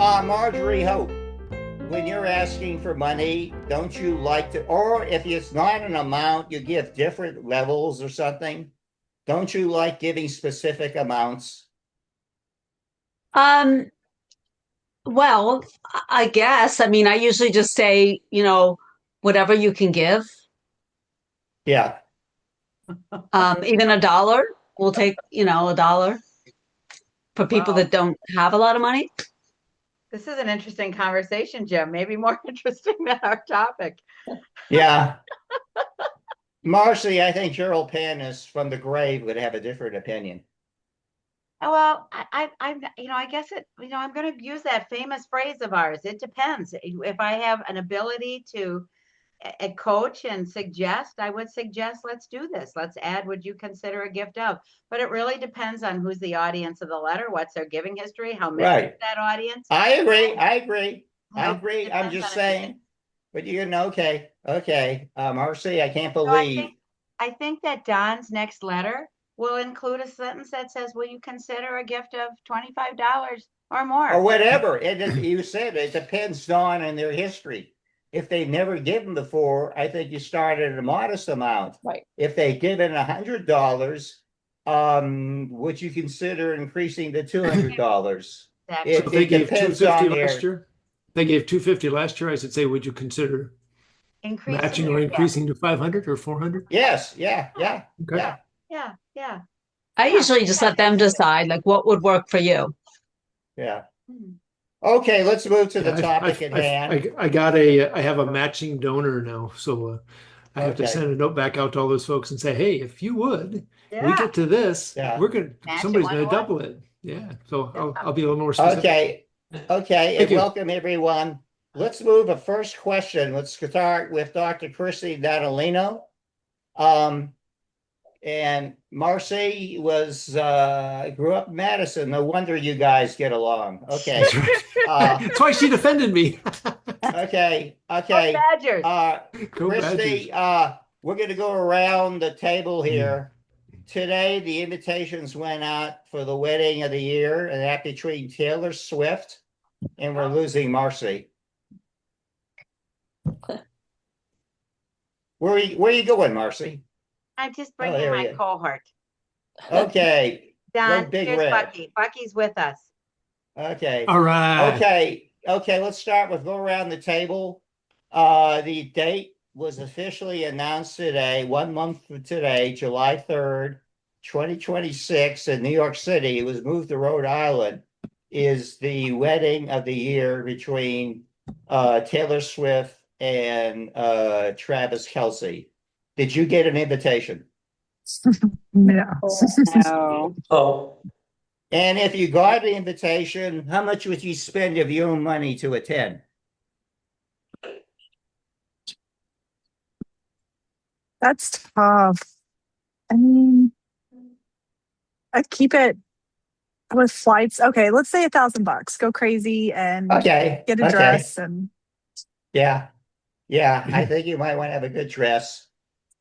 Marjorie Hope, when you're asking for money, don't you like to, or if it's not an amount, you give different levels or something? Don't you like giving specific amounts? Um, well, I guess. I mean, I usually just say, whatever you can give. Yeah. Even a dollar, we'll take, a dollar for people Wow, that don't have a lot of money. this is an interesting conversation, Jim. Maybe more interesting than our topic. Yeah. Marcy, I think Gerald Panis from the grave would have a different opinion. Well, I guess I'm going to use that famous phrase of ours. It depends. If I have an ability to coach and suggest, I would suggest, let's do this. Let's add, would you consider a gift of? But it really depends on who's the audience of the letter, what's their giving history, how mixed is Right. that audience. I agree. I agree. I It agree. I'm depends just on a few things. saying, but you know, okay. Okay. Marcy, I can't So believe, I think that Don's next letter will include a sentence that says, will you consider a gift of $25 or or more? whatever. You said it depends on in their history. If they've never given before, I think you start at a modest amount. Right. If they've given $100, would you consider increasing to $200? Exactly. So if they It gave depends on 250 last their, year, they gave 250 last year, I should say, would you consider Increasing matching or your gift. increasing to 500 or 400? yes, yeah, Yeah, yeah, Okay. yeah. yeah, yeah, I yeah. usually just let them decide like what would work for you. Yeah. Hmm. Okay, let's move to the Yeah, topic at hand. I have a matching donor now, so I have to Okay. send a note back out to all those folks and say, hey, if you would, we Yeah, get to this, Yeah. match it somebody's one gonna to one. double it. Yeah, so Yeah. I'll be a little more specific. Okay. Okay, Thank and you. welcome everyone. Let's move a first question. Let's start with Dr. Chrissy Natalino. Um, and Marcy grew up in Madison. No wonder you guys get along. That's Okay. right. Uh, That's why she defended me. okay, Oh, okay. Badgers. Go Badgers. Christy, we're gonna go around the table here. Today, the invitations went out for the wedding of the year, and that between Taylor Swift and we're losing Marcy. Where are you going, Marcy? I'm just Oh, bringing there my he is. cohort. Okay, go Don, Big here's Red. Bucky. Bucky's with us. Okay, All right. okay. Let's start with go around the table. The date was officially announced today, 1 month from today, July 3rd, 2026, in New York City. It was moved to Rhode Island. Is the wedding of the year between Taylor Swift and Travis Kelce. Did you get an invitation? No. No. Oh. And if you got the invitation, how much would you spend of your own money to attend? That's tough. I mean, I'd keep it with flights. Okay, let's say $1,000. Go crazy and Okay, get a okay. dress. And Yeah, yeah. I think you might want to have a good dress.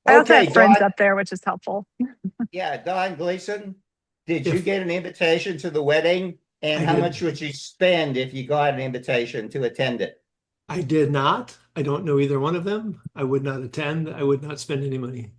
I also Okay, have friends Don. up there, which is helpful. Yeah, Don Gleason. Did you If get an invitation to the wedding? And I how did, much would you spend if you got an invitation to attend it? I did not. I don't know either one of them. I would not attend. I would not spend any money.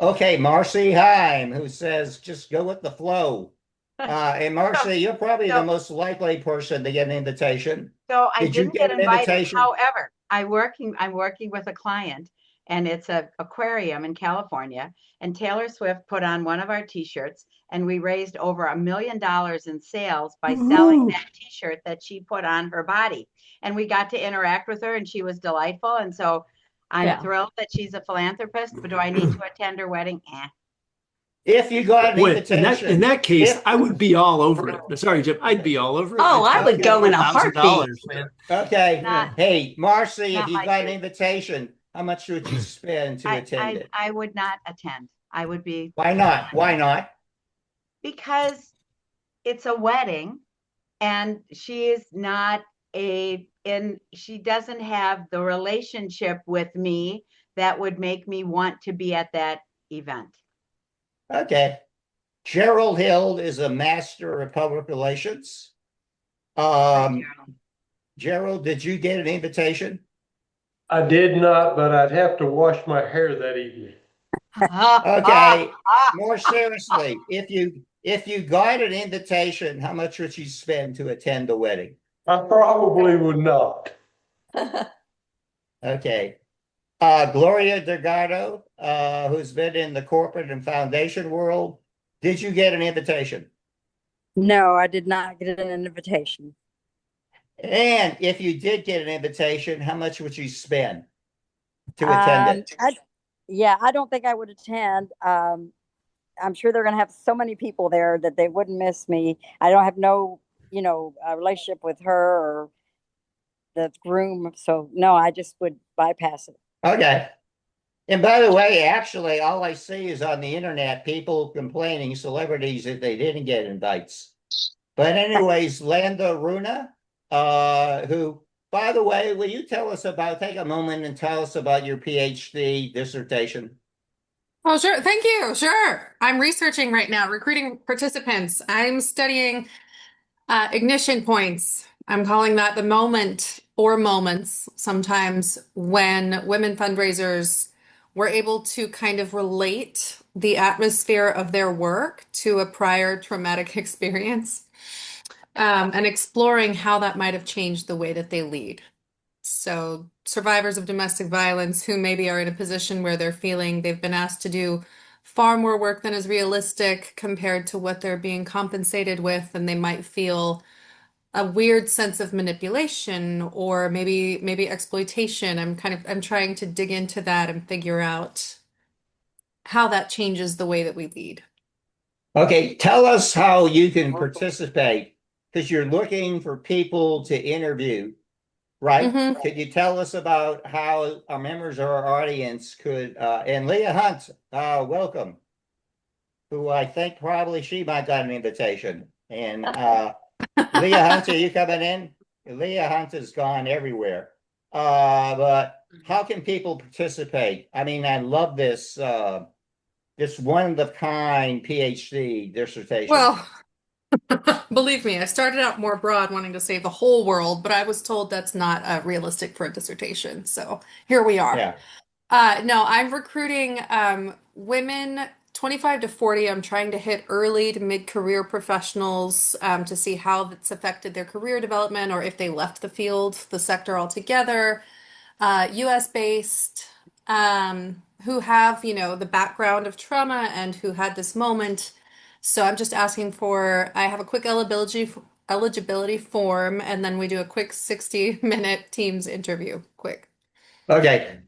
Okay, Marcy Heim, who says just go with the flow. And So, Marcy, you're probably the so, most likely person to get an invitation. so I Did you didn't get get an invited. invitation? However, I'm working with a client and it's a aquarium in California. And Taylor Swift put on one of our t-shirts and we raised over $1 million in sales by selling Woohoo! that t-shirt that she put on her body. And we got to interact with her and she was delightful. And so I'm Yeah. thrilled that she's a philanthropist, but do I need to attend her wedding? If you got an Wait, in invitation, that case, if I would be all over it. Sorry, Jim, I'd be all over it. Oh, I'd I spend would okay, go in a thousand heartbeat. dollars, man. okay, Not, Yeah. hey, Marcy, if not you my got an shoe. invitation, how much would you spend to attend it? I would not attend. I would be Why not? Why not? because it's a wedding and she is not she doesn't have the relationship with me that would make me want to be at that event. Okay. Gerald Hill is a master of public relations. Um, Gerald, did you get an invitation? I did not, but I'd have to wash my hair that evening. Okay, more seriously, if you got an invitation, how much would you spend to attend the wedding? I probably would not. Okay. Gloria Delgado, who's been in the corporate and foundation world, did you get an invitation? No, I did not get an invitation. And if you did get an invitation, how much would you spend to attend it? I don't think I would attend. I'm sure they're going to have so many people there that they wouldn't miss me. I don't have no, relationship with her or the groom. So no, I just would bypass it. Okay. And by the way, actually, all I see is on the internet, people complaining, celebrities, that they didn't get invites. But anyways, Landa Runa, who, by the way, will you take a moment and tell us about your PhD dissertation? Oh, sure. Thank you. Sure. I'm researching right now, recruiting participants. I'm studying ignition points. I'm calling that the moment or moments sometimes when women fundraisers were able to kind of relate the atmosphere of their work to a prior traumatic experience, and exploring how that might have changed the way that they lead. So survivors of domestic violence who maybe are in a position where they're feeling they've been asked to do far more work than is realistic compared to what they're being compensated with, and they might feel a weird sense of manipulation or maybe exploitation. I'm trying to dig into that and figure out how that changes the way that we lead. Okay, tell us how you can participate because you're looking for people to interview, right? Mhm. Could you tell us about how our members of our audience could, and Leah Hunt, welcome, who I think probably she might got an invitation. And Leah Hunt, are you coming in? Leah Hunt has gone everywhere. But how can people participate? I mean, I love this this one of a kind PhD dissertation. Well, believe me, I started out more broad, wanting to save the whole world, but I was told that's not realistic for a dissertation. So here we are. Yeah. No, I'm recruiting women 25 to 40. I'm trying to hit early to mid-career professionals to see how that's affected their career development or if they left the field, the sector altogether. US based, who have, the background of trauma and who had this moment. So I'm just asking I have a quick eligibility form, and then we do a quick 60-minute Teams interview. Quick. Okay.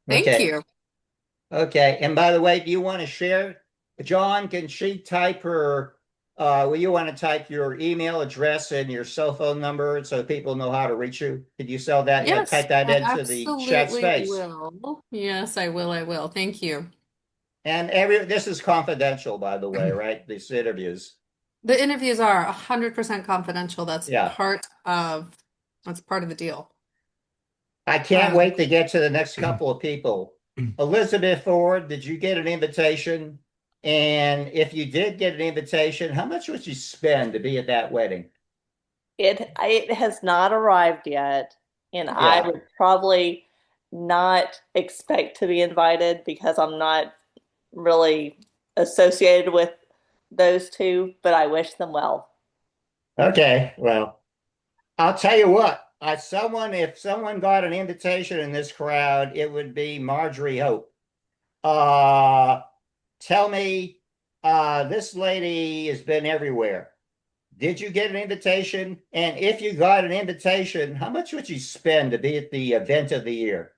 Thank Okay. you. Okay. And by the way, do you want to share? John, can she type her, will you want to type your email address and your cell phone number so people know how to reach you? Could you sell that? Yes, Type that I into the chat absolutely space. will. Yes, I will. I will. Thank you. And this is confidential, by the way, right? These interviews. The interviews are 100% confidential. Yeah. That's part of the deal. I can't wait to get to the next couple of people. Elizabeth Ford, did you get an invitation? And if you did get an invitation, how much would you spend to be at that wedding? It has not arrived yet, and I would probably not expect to be invited because I'm not really associated with those two, but I wish them well. Okay, well, I'll tell you what. If someone got an invitation in this crowd, it would be Marjorie Hope. Tell me, this lady has been everywhere. Did you get an invitation? And if you got an invitation, how much would you spend to be at the event of the year?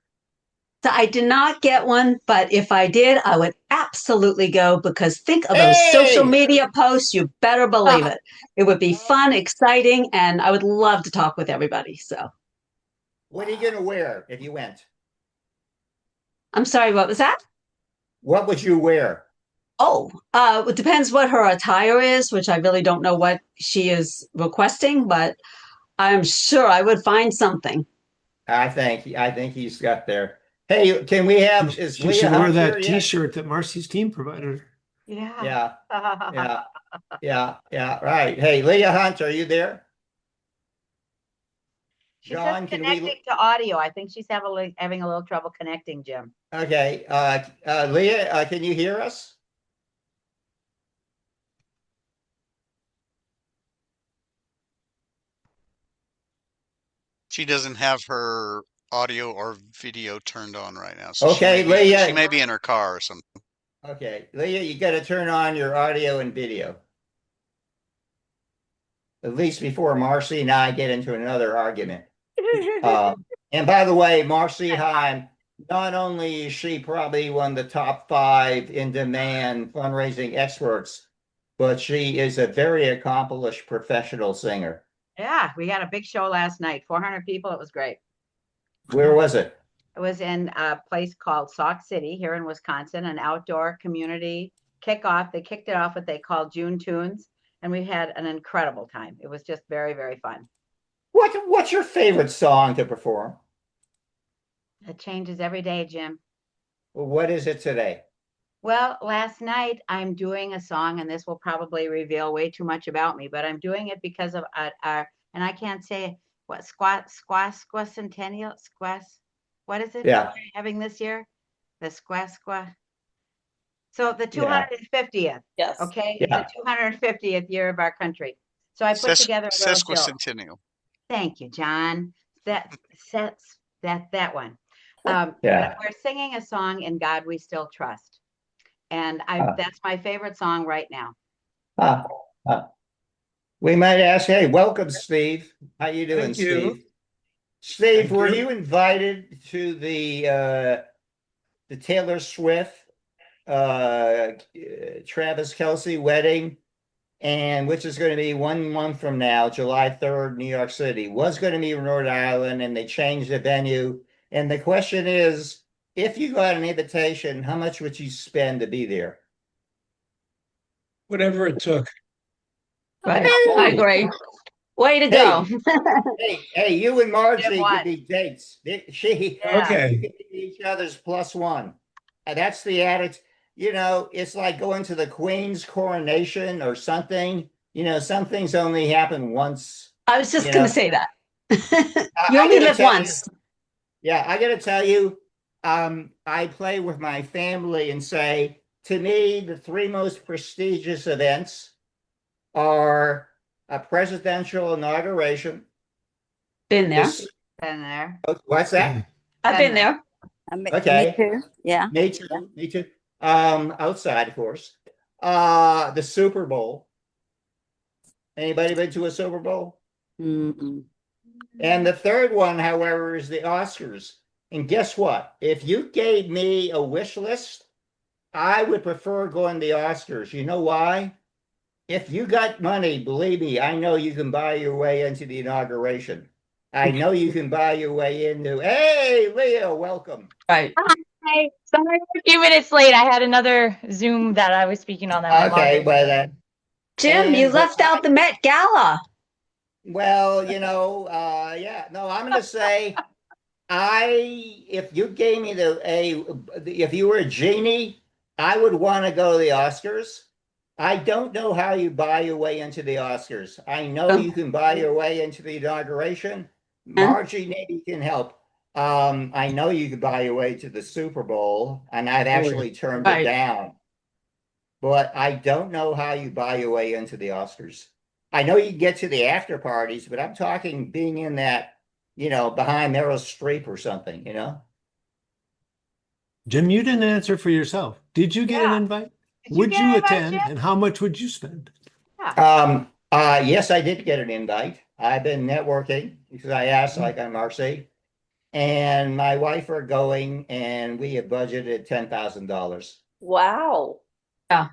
So I did not get one, but if I did, I would absolutely go because think of those social media posts. You better believe it. It would be fun, exciting, and I would love to talk with everybody. So, what are you going to wear if you went? I'm sorry, what was that? What would you wear? Oh, it depends what her attire is, which I really don't know what she is requesting, but I'm sure I would find something. I think he's got there. Hey, can we have She should wear that T-shirt that Marcy's team provided her. Yeah. Yeah. Right. Hey, Leah Hunt, are you there? She says John, can we? connecting to audio. I think she's having a little trouble connecting, Jim. Okay, Leah, can you hear us? She doesn't have her audio or video turned on right now, so Okay, she Leah. may be in her car or something. Okay, Leah, you got to turn on your audio and video. At least before Marcy and I get into another argument. And by the way, Marcy Heim, not only is she probably one of the top 5 in-demand fundraising experts, but she is a very accomplished professional singer. Yeah, we had a big show last night. 400 people. It was great. Where was it? It was in a place called Sauk City here in Wisconsin, an outdoor community kickoff. They kicked it off what they call June Tunes, and we had an incredible time. It was just very, very fun. What's your favorite song to perform? It changes every day, Jim. Well, what is it today? Well, last night I'm doing a song, and this will probably reveal way too much about me, but I'm doing it because of our and I can't say what squacentennial, what is it Yeah. we're having this year? The squasqua. So the Yeah. 250th, Yes. okay, Yeah. the 250th year of our country. So I put together a little show. Sesquicentennial. Thank you, John. That one. Yeah. But we're singing a song, "In God We Still Trust," and that's my favorite song right now. We might ask, hey, welcome, Steve. How you doing, Thank you. Steve? Steve, Thank were you. you invited to the Taylor Swift Travis Kelce wedding, and which is going to be 1 month from now, July 3rd, New York City? Was going to be in Rhode Island, and they changed the venue. And the question is, if you got an invitation, how much would you spend to be there? Whatever it took. Right. I agree. Way to go. Hey, you and Margie Jim won. could be dates. Yeah. Okay. You could be each other's +1. And that's the attitude. You know, it's like going to the Queen's coronation or something. You know, some things only happen once. I was just You going know. to say that. I You only gotta live tell you- once. Yeah, I got to tell you, I play with my family and say, to me, the 3 most prestigious events are a presidential inauguration. Been there. This, Been there. what's that? I've been there. Okay. Me too. Yeah. Me too. Me too. Outside, of course. The Super Bowl. Anybody been to a Super Bowl? Mm-mm. And the third one, however, is the Oscars. And guess what? If you gave me a wish list, I would prefer going to the Oscars. You know why? If you got money, believe me, I know you can buy your way into the inauguration. I know you can buy your way into, hey, Leo, welcome. Right. Hi, sorry, I'm a few minutes late. I had another Zoom that I was speaking on. That my Okay, login. well, Jim, you left out the Met Gala. well, yeah, no, I'm going to say, if you gave me if you were a genie, I would want to go to the Oscars. I don't know how you buy your way into the Oscars. I know you can buy your way into the inauguration. Margie maybe can help. I know you could buy your way to the Super Bowl, and I've actually turned it down. But I don't know how you buy your way into the Oscars. I know you can get to the after parties, but I'm talking being in that, behind Meryl Streep or something, Jim, you didn't answer for yourself. Did you get an invite? Would you attend, and how much would you spend? Yes, I did get an invite. I've been networking because I asked, like on Marcy, and my wife are going, and we have budgeted $10,000. Wow. Yeah.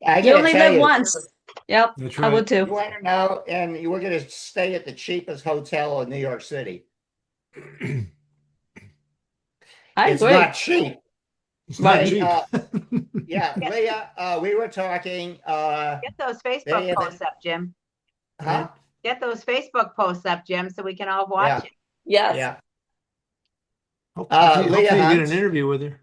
I You gotta only tell live you, once. Yep. That's I right. would you too. want to know, and we're going to stay at the cheapest hotel in New York City. I It's agree. not cheap. It's not Right. cheap. Yeah, Leah, we were talking. Get those Facebook posts up, Jim. Huh? Get those Facebook posts up, Jim, so we can all watch it. Yes. Yeah. Hopefully Leah you get Hunt. an interview with her.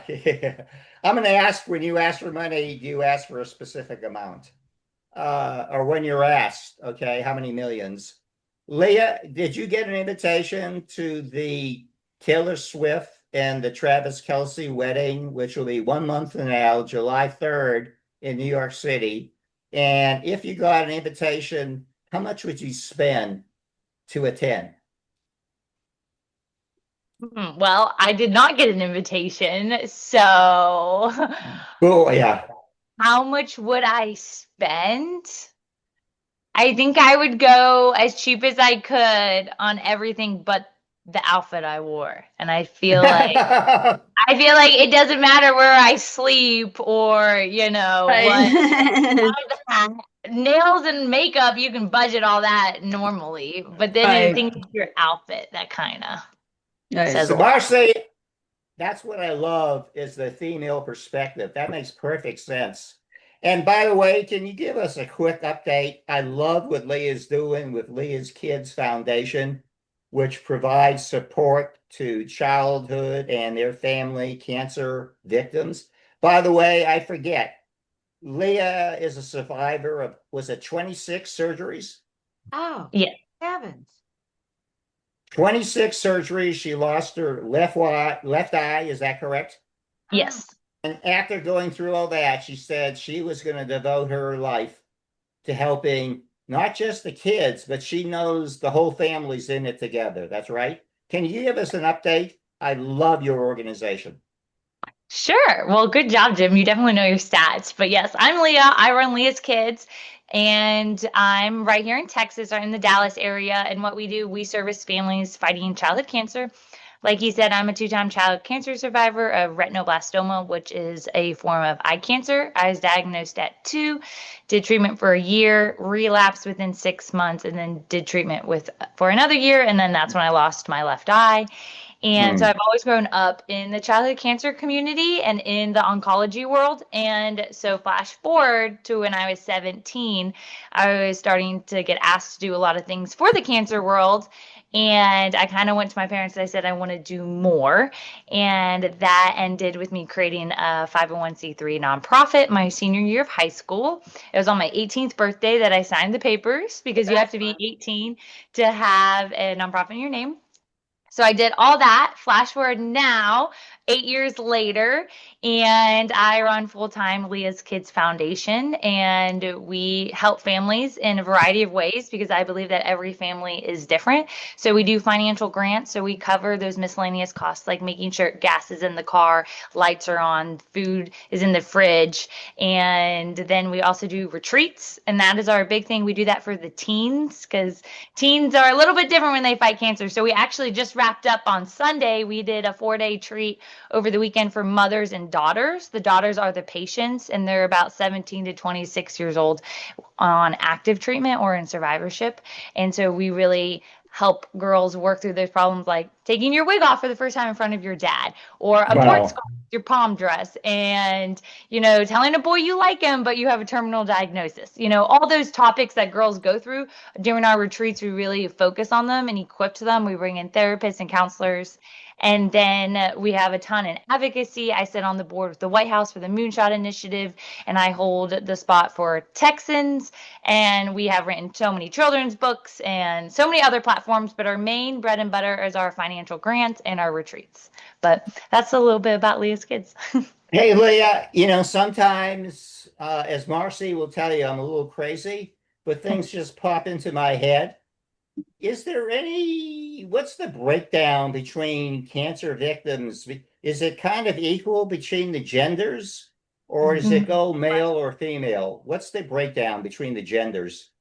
Yeah. I'm going to ask, when you ask for money, do you ask for a specific amount? Or when you're asked, okay, how many millions? Leah, did you get an invitation to the Taylor Swift and the Travis Kelce wedding, which will be 1 month from now, July 3rd in New York City? And if you got an invitation, how much would you spend to attend? Well, I did not get an invitation, so Oh, yeah. how much would I spend? I think I would go as cheap as I could on everything but the outfit I wore. And I feel like it doesn't matter where I sleep or, what. Right. Nails and makeup, you can budget all that normally, but then I Right. think it's your outfit that kind of Right. says a So lot. Marcy, that's what I love is the female perspective. That makes perfect sense. And by the way, can you give us a quick update? I love what Leah's doing with Leah's Kids Foundation, which provides support to childhood and their family cancer victims. By the way, I forget, Leah is a survivor of, was it 26 surgeries? Oh, Yeah. heavens. 26 surgeries. She lost her left eye. Is that correct? Yes. And after going through all that, she said she was going to devote her life to helping not just the kids, but she knows the whole family's in it together. That's right. Can you give us an update? I love your organization. Sure. Well, good job, Jim. You definitely know your stats. But yes, I'm Leah. I run Leah's Kids, and I'm right here in Texas, or in the Dallas area. And what we do, we service families fighting childhood cancer. Like you said, I'm a two-time child cancer survivor of retinoblastoma, which is a form of eye cancer. I was diagnosed at 2, did treatment for a year, relapsed within 6 months, and then did treatment for another year, and then that's when I lost my left eye. And so I've always grown up in the childhood cancer community and in the oncology world. And so flash forward to when I was 17, I was starting to get asked to do a lot of things for the cancer world. And I kind of went to my parents and I said, I want to do more. And that ended with me creating a 501c3 nonprofit my senior year of high school. It was on my 18th birthday that I signed the papers because you have to be 18 to have a nonprofit in your name. So I did all that. Flash forward now, 8 years later, and I run full-time Leah's Kids Foundation, and we help families in a variety of ways because I believe that every family is different. So we do financial grants, so we cover those miscellaneous costs like making sure gas is in the car, lights are on, food is in the fridge, and then we also do retreats, and that is our big thing. We do that for the teens because teens are a little bit different when they fight cancer. So we actually just wrapped up on Sunday. We did a 4-day treat over the weekend for mothers and daughters. The daughters are the patients, and they're about 17 to 26 years old on active treatment or in survivorship. And so we really help girls work through those problems like taking your wig off for the first time in front of your dad, or a board scarf, your prom dress, and telling a boy you like him but you have a terminal diagnosis. All those topics that girls go through during our retreats, we really focus on them and equip them. We bring in therapists and counselors. And then we have a ton in advocacy. I sit on the board with the White House for the Moonshot Initiative, and I hold the spot for Texans. And we have written so many children's books and so many other platforms, but our main bread and butter is our financial grants and our retreats. But that's a little bit about Leah's Kids. Hey, Leah, sometimes, as Marcy will tell you, I'm a little crazy, but things just pop into my head. What's the breakdown between cancer victims? Is it kind of equal between the genders, or does it go male or female? What's the breakdown between the genders?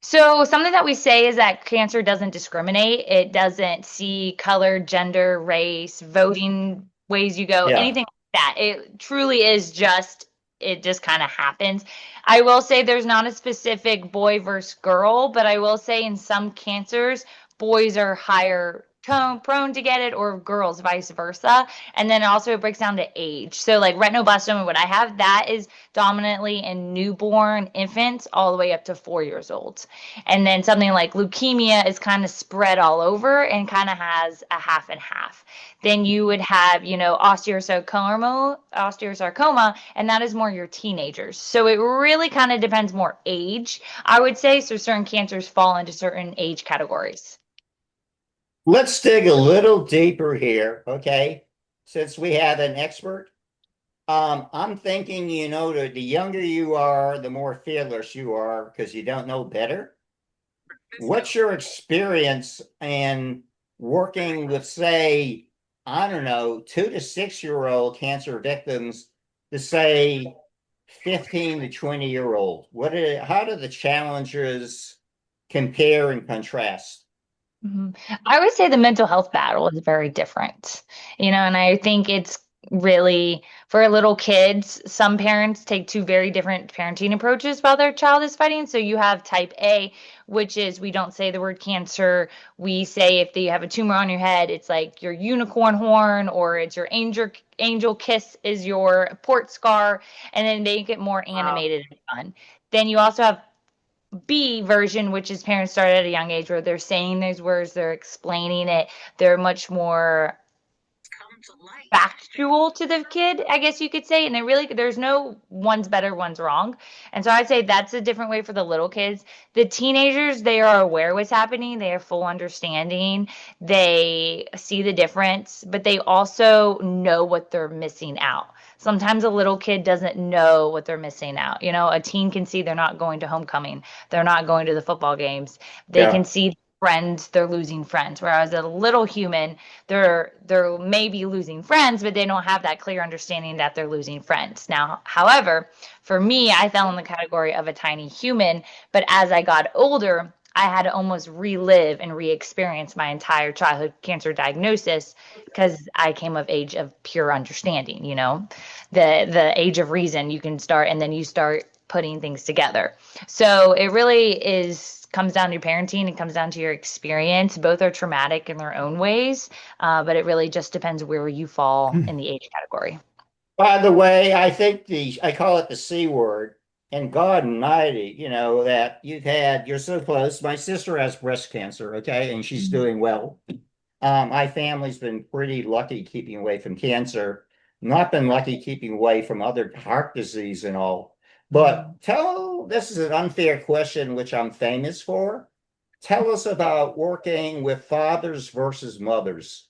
So something that we say is that cancer doesn't discriminate. It doesn't see color, gender, race, voting ways you go, Yeah. anything like that. It truly is it just kind of happens. I will say there's not a specific boy versus girl, but I will say in some cancers, boys are higher prone to get it, or girls, vice versa. And then also it breaks down to age. So like retinoblastoma, what I have, that is dominantly in newborn infants all the way up to 4 years old. And then something like leukemia is kind of spread all over and kind of has a half and half. Then you would have, osteosarcoma, and that is more your teenagers. So it really kind of depends more age, I would say. So certain cancers fall into certain age categories. Let's dig a little deeper here, okay? Since we have an expert. I'm thinking, the younger you are, the more fearless you are because you don't know better. What's your experience in working with, say, I don't know, 2 to 6 year old cancer victims to say 15 to 20-year-old? How do the challenges compare and contrast? I would say the mental health battle is very different, and I think it's really for little kids. Some parents take two very different parenting approaches while their child is fighting. So you have type A, which is we don't say the word cancer. We say if you have a tumor on your head, it's like your unicorn horn, or it's your angel kiss is your port scar, and then they get more animated and fun. Then you also have B version, which is parents start at a young age where they're saying those words, they're explaining it, they're much more factual to the kid, I guess you could say. And there's no one's better, one's wrong. And so I'd say that's a different way for the little kids. The teenagers, they are aware what's happening, they have full understanding, they see the difference, but they also know what they're missing out. Sometimes a little kid doesn't know what they're missing out. A teen can see they're not going to homecoming, they're not going to the football games. They can see friends, they're losing friends. Whereas a little human, they're maybe losing friends, but they don't have that clear understanding that they're losing friends. Now, however, for me, I fell in the category of a tiny human, but as I got older, I had to almost relive and re-experience my entire childhood cancer diagnosis because I came of age of pure understanding, the age of reason. You can start, and then you start putting things together. So it really comes down to your parenting. It comes down to your experience. Both are traumatic in their own ways, but it really just depends where you fall in the age category. By the way, I think I call it the C word, and God Almighty, that you're so close. My sister has breast cancer, okay, and she's doing well. My family's been pretty lucky keeping away from cancer, not been lucky keeping away from other heart disease and all. But this is an unfair question, which I'm famous for. Tell us about working with fathers versus mothers.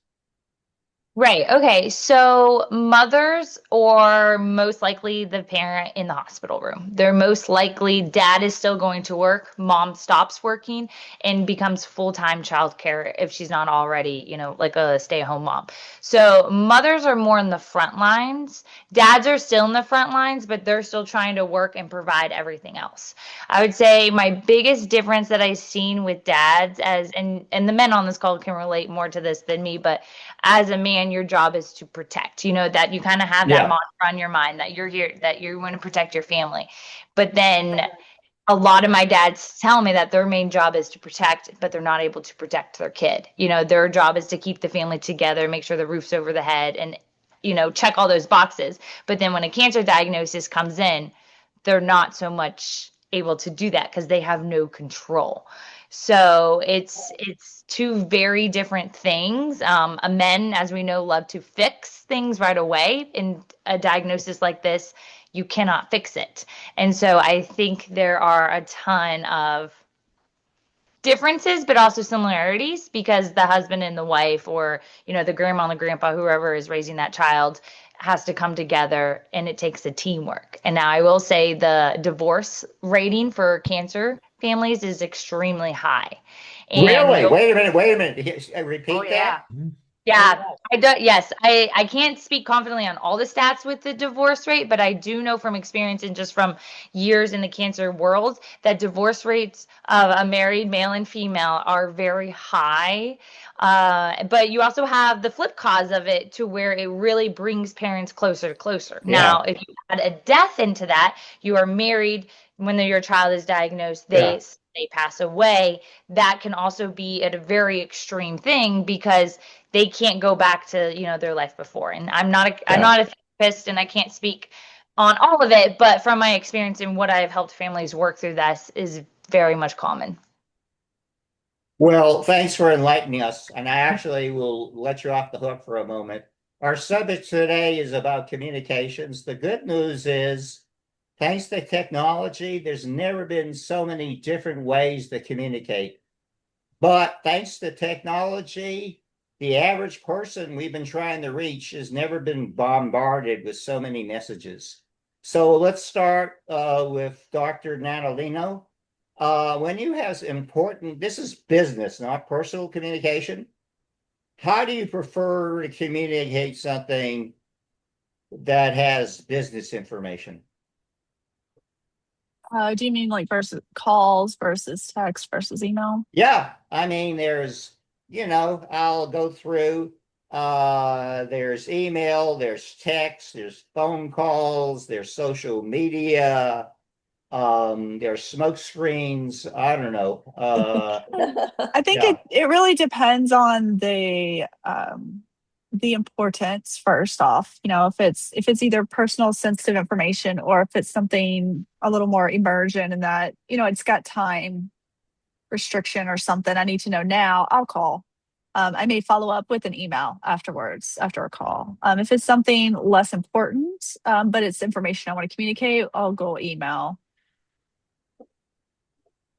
Right. Okay. So mothers are most likely the parent in the hospital room. They're most likely dad is still going to work, mom stops working and becomes full-time childcare if she's not already, like a stay-at-home mom. So mothers are more in the front lines. Dads are still in the front lines, but they're still trying to work and provide everything else. I would say my biggest difference that I've seen with dads and the men on this call can relate more to this than me, but as a man, your job is to protect, that you kind of have that mantra on your mind that you're here, that you want to protect your family. But then a lot of my dads tell me that their main job is to protect, but they're not able to protect their kid. Their job is to keep the family together, make sure the roof's over the head, and, check all those boxes. But then when a cancer diagnosis comes in, they're not so much able to do that because they have no control. So it's two very different things. Men, as we know, love to fix things right away. In a diagnosis like this, you cannot fix it. And so I think there are a ton of differences, but also similarities because the husband and the wife, or, the grandma and the grandpa, whoever is raising that child, has to come together, and it takes a teamwork. And now I will say the divorce rating for cancer families is extremely high. And really? Wait a minute. Repeat that. Yeah, I do. Yes, I can't speak confidently on all the stats with the divorce rate, but I do know from experience and just from years in the cancer world that divorce rates of a married male and female are very high. But you also have the flip cause of it to where it really brings parents closer to closer. Yeah. Now, if you add a death into that, you are married when your child is diagnosed, they they pass away, that can also be at a very extreme thing because they can't go back to, their life before. And I'm not a therapist and I can't speak on all of it, but from my experience and what I've helped families work through, this is very much common. Well, thanks for enlightening us. And I actually will let you off the hook for a moment. Our subject today is about communications. The good news is, thanks to technology, there's never been so many different ways to communicate. But thanks to technology, the average person we've been trying to reach has never been bombarded with so many messages. So let's start with Dr. Natalino. When you have important, this is business, not personal communication. How do you prefer to communicate something that has business information? Do you mean like versus calls versus text versus email? Yeah, I mean, I'll go through, there's email, there's text, there's phone calls, there's social media, there's smoke screens. I don't know. I think it really depends on the importance first off. If it's either personal sensitive information or if it's something a little more immersion in that, it's got time restriction or something I need to know now, I'll call. I may follow up with an email afterwards, after a call. If it's something less important, but it's information I want to communicate, I'll go email.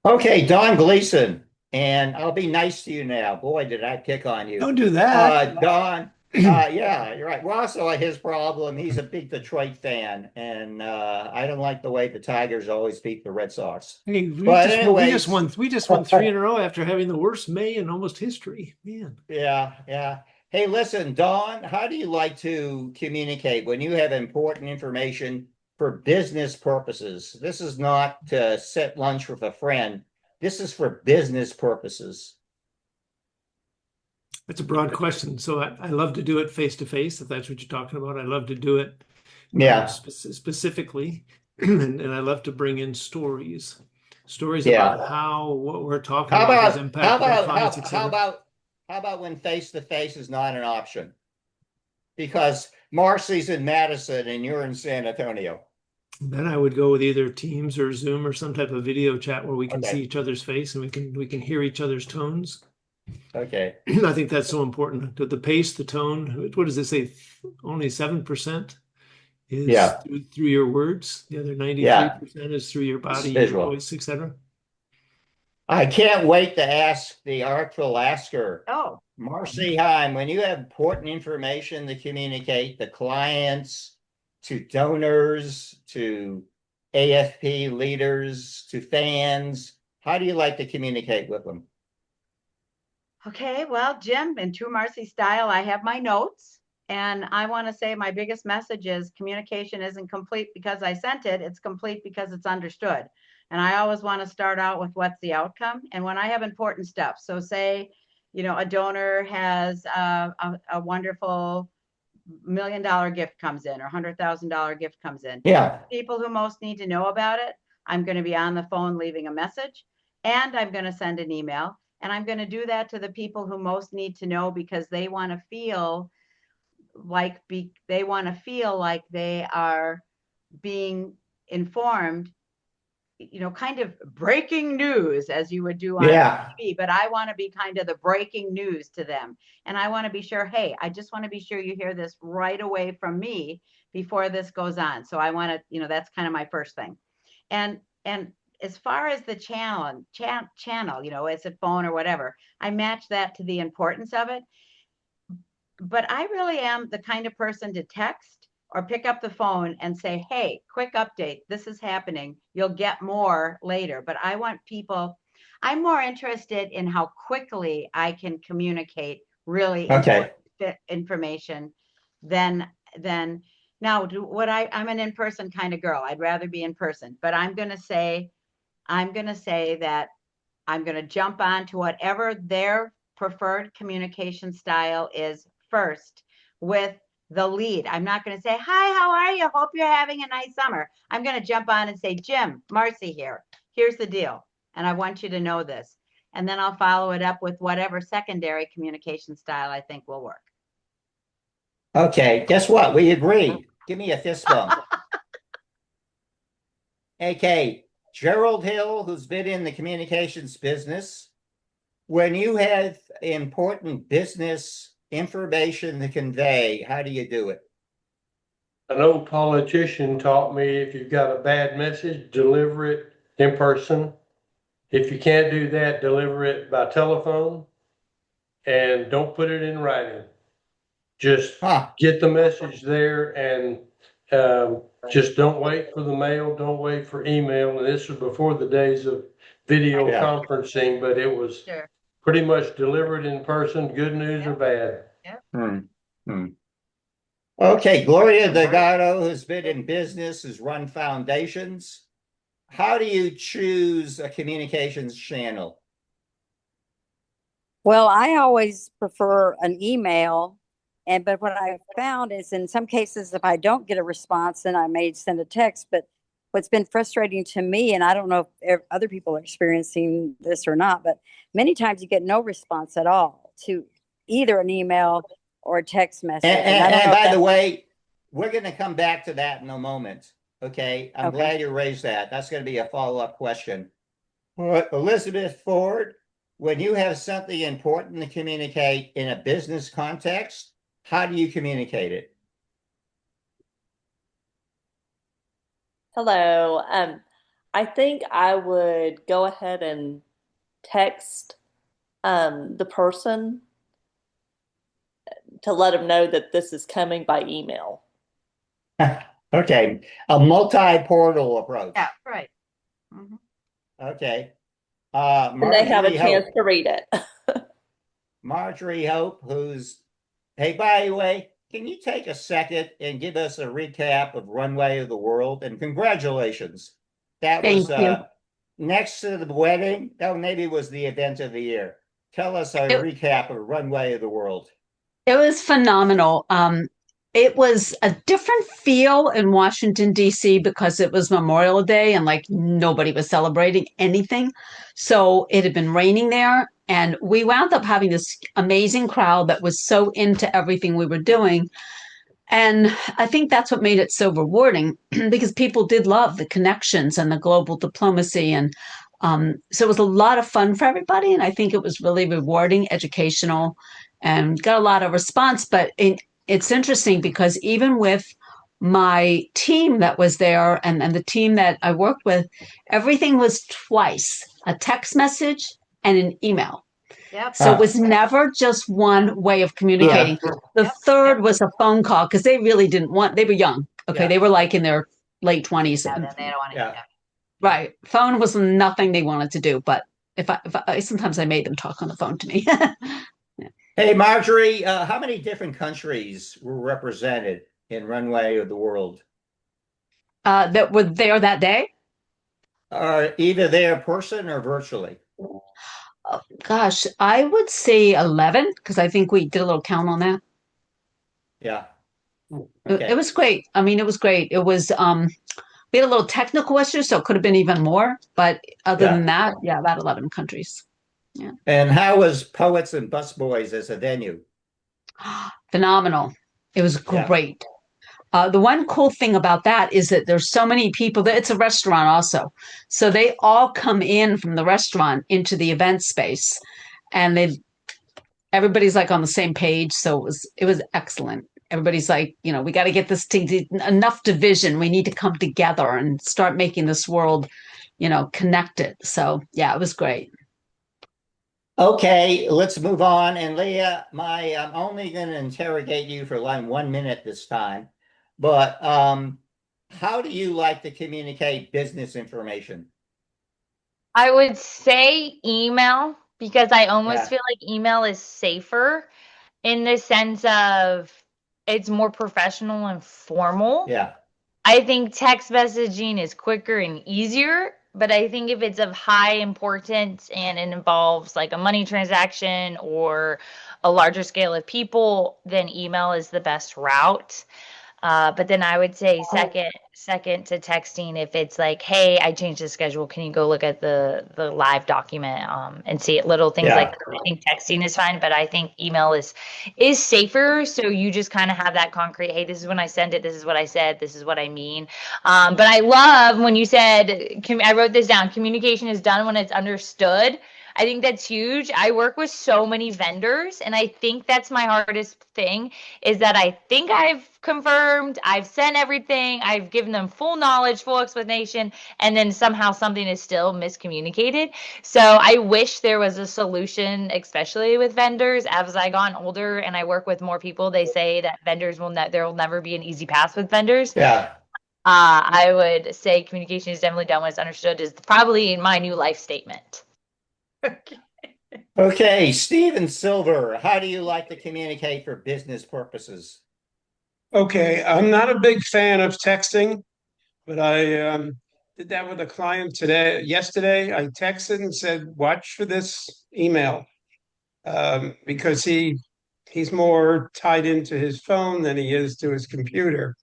Okay, Don Gleason, and I'll be nice to you now. Boy, did I pick on you. Don't do that. Don, yeah, you're right. Well, also his problem, he's a big Detroit fan, and I don't like the way the Tigers always beat the Red Sox. Hey, But we just won 3 in a row after having the worst May in almost history. Man. Yeah. Hey, listen, Don, how do you like to communicate when you have important information for business purposes? This is not to set lunch with a friend. This is for business purposes. That's a broad question. So I love to do it face to face, if that's what you're talking about. I love to do it specifically, and I love to bring in stories about what we're talking about has impacted our clients, etc. How about when face to face is not an option? Because Marcy's in Madison and you're in San Antonio. Then I would go with either Teams or Zoom or some type of video chat where we can see each other's face and we can hear each other's tones. Okay. I think that's so important. The pace, the tone. What does it say? Only 7% is through your words. The other 93% is through your body, your voice, etc. I can't wait to ask the artful asker. Oh, Marcy Heim, when you have important information to communicate to clients, to donors, to AFP leaders, to fans, how do you like to communicate with them? Okay, well, Jim, in true Marcy style, I have my notes. And I want to say my biggest message is communication isn't complete because I sent it. It's complete because it's understood. And I always want to start out with what's the outcome. And when I have important stuff, so say, a donor has a wonderful $1 million gift comes in or $100,000 gift comes in. Yeah. People who most need to know about it, I'm going to be on the phone leaving a message, and I'm going to send an email. And I'm going to do that to the people who most need to know because they want to feel like they are being informed, kind of breaking news as you would do on TV, but I want to be kind of the breaking news to them. And I want to be sure, hey, I just want to be sure you hear this right away from me before this goes on. So I want to, that's kind of my first thing. And as far as the channel, as a phone or whatever, I match that to the importance of it. But I really am the kind of person to text or pick up the phone and say, hey, quick update, this is happening. You'll get more later. But I want people, I'm more interested in how quickly I can communicate really important information than now. I'm an in-person kind of girl. I'd rather be in person, but I'm going to say that I'm going to jump on to whatever their preferred communication style is first with the lead. I'm not going to say, hi, how are you? Hope you're having a nice summer. I'm going to jump on and say, Jim, Marcy here. Here's the deal. and I want you to know this. And then I'll follow it up with whatever secondary communication style I think will work. Okay, guess what? We agree. Give me a fist bump. Okay, Gerald Hill, who's been in the communications business, when you have important business information to convey, how do you do it? An old politician taught me if you've got a bad message, deliver it in person. If you can't do that, deliver it by telephone and don't put it in writing. Just get the message there and just don't wait for the mail, don't wait for email. And this was before the days of video conferencing, but it was pretty much delivered in person, good news or bad. Okay, Gloria Delgado, who's been in business, has run foundations. How do you choose a communications channel? Well, I always prefer an email. But what I found is in some cases, if I don't get a response, then I may send a text. But what's been frustrating to me, and I don't know if other people are experiencing this or not, but many times you get no response at all to either an email or a text message. And by the way, we're going to come back to that in a moment. Okay. I'm glad you raised that. That's going to be a follow-up question. Elizabeth Ford, when you have something important to communicate in a business context, how do you communicate it? Hello. I think I would go ahead and text the person to let them know that this is coming by email. Okay. A multi-portal approach. Yeah, right. Okay. And they have a chance to read it. Marjorie Hope, who's, hey, by the way, can you take a second and give us a recap of Runway of the World? And congratulations. That was next to the wedding. Oh, maybe it was the event of the year. Tell us a recap of Runway of the World. It was phenomenal. It was a different feel in Washington, D.C. because it was Memorial Day and like nobody was celebrating anything. So it had been raining there. And we wound up having this amazing crowd that was so into everything we were doing. And I think that's what made it so rewarding because people did love the connections and the global diplomacy. And so it was a lot of fun for everybody. And I think it was really rewarding, educational, and got a lot of response. But it's interesting because even with my team that was there and the team that I worked with, everything was twice a text message and an email. Yep. So it was never just one way of communicating. The third was a phone call because they really didn't want, they were young. Okay. They were like in their late 20s. Yeah, they don't want to. Right. Phone was nothing they wanted to do. But if I sometimes I made them talk on the phone to me. Hey, Marjorie, how many different countries were represented in Runway of the World? That were there that day? Either there in person or virtually? Oh, gosh, I would say 11 because I think we did a little count on that. Yeah. Okay. It was great. I mean, it was great. It was we had a little technical issue, so it could have been even more. But other than that, about 11 countries. Yeah. And how was Poets and Busboys as a venue? Phenomenal. It was great. The one cool thing about that is that there's so many people that it's a restaurant also. So they all come in from the restaurant into the event space and everybody's like on the same page. So it was excellent. Everybody's like, we got to get this thing enough division. We need to come together and start making this world, connected. So yeah, it was great. Okay, let's move on. And Leah, I'm only going to interrogate you for like 1 minute this time. But how do you like to communicate business information? I would say email because I almost feel like email is safer in the sense of it's more professional and formal. Yeah. I think text messaging is quicker and easier, but I think if it's of high importance and it involves like a money transaction or a larger scale of people, then email is the best route. But then I would say second to texting if it's like, hey, I changed the schedule. Can you go look at the live document and see it? Little things like that. I think texting is fine, but I think email is safer. So you just kind of have that concrete, hey, this is when I send it. This is what I said. This is what I mean. But I love when you said, I wrote this down, communication is done when it's understood. I think that's huge. I work with so many vendors, and I think that's my hardest thing is that I think I've confirmed, I've sent everything, I've given them full knowledge, full explanation, and then somehow something is still miscommunicated. So I wish there was a solution, especially with vendors. As I gotten older and I work with more people, they say that vendors there will never be an easy pass with vendors. Yeah. I would say communication is definitely done when it's understood is probably my new life statement. Okay, Steven Silver, how do you like to communicate for business purposes? Okay, I'm not a big fan of texting, but I did that with a client yesterday. I texted and said, watch for this email, because he's more tied into his phone than he is to his computer.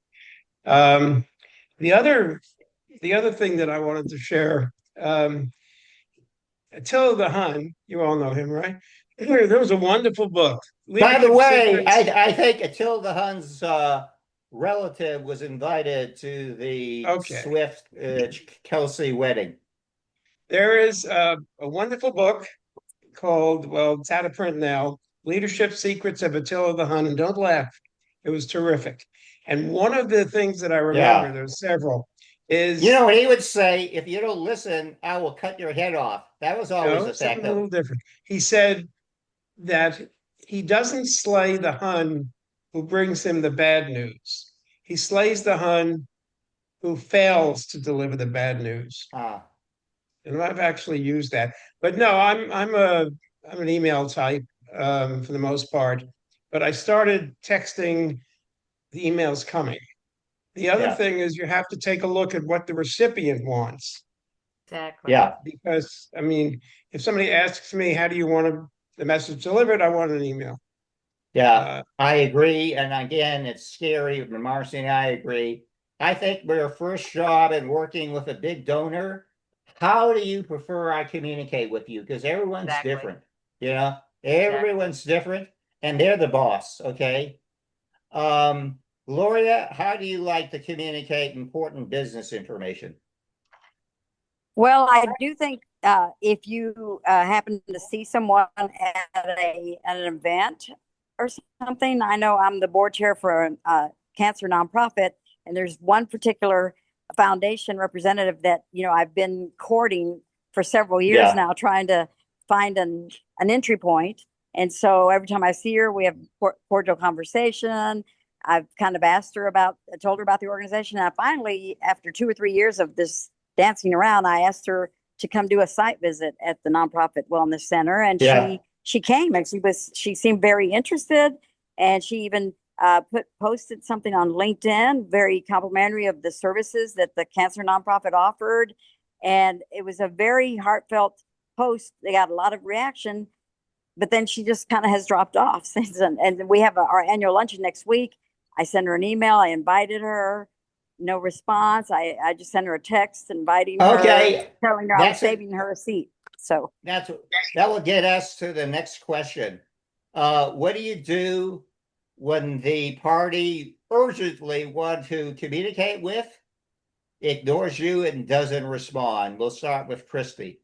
Um, the other thing that I wanted to share, Attila the Hun, you all know him, right? There was a wonderful book. By the Leadership way, Secrets. I think Attila the Hun's relative was invited to the Swift Kelsey wedding. There is a wonderful book called, well, it's out of print now, Leadership Secrets of Attila the Hun. And don't laugh, it was terrific. And one of the things that I remember, there's several, is... You know what he would say, if you don't listen, I will cut your head off. That was always effective. A little different. He said that he doesn't slay the Hun who brings him the bad news. He slays the Hun who fails to deliver the bad news. And I've actually used that. But no, I'm an email type for the most part. But I started texting the emails coming. The other thing is you have to take a look at what the recipient wants. Exactly. Yeah. Because, I mean, if somebody asks me, how do you want the message delivered? I want an email. Yeah, I agree. And again, it's scary. Marcy and I agree. I think our first job in working with a big donor, how do you prefer I communicate with you? Because everyone's different. You know, everyone's different, and they're the boss. Okay. Gloria, how do you like to communicate important business information? Well, I do think if you happen to see someone at an event or something, I know I'm the board chair for a cancer nonprofit, and there's one particular foundation representative that I've been courting for several years now, trying to find an entry point. And so every time I see her, we have cordial conversation. I've kind of told her about the organization. And I finally, after 2 or 3 years of this dancing around, I asked her to come do a site visit at the nonprofit wellness center. And she came, and she seemed very interested. And she even posted something on LinkedIn, very complimentary of the services that the cancer nonprofit offered. And it was a very heartfelt post. They got a lot of reaction, but then she just kind of has dropped off since then. And we have our annual luncheon next week. I sent her an email. I invited her. No response. I just sent her a text inviting her, telling her I was saving her a seat. So that will get us to the next question. What do you do when the party urgently want to communicate with, ignores you, and doesn't respond? We'll start with Christy.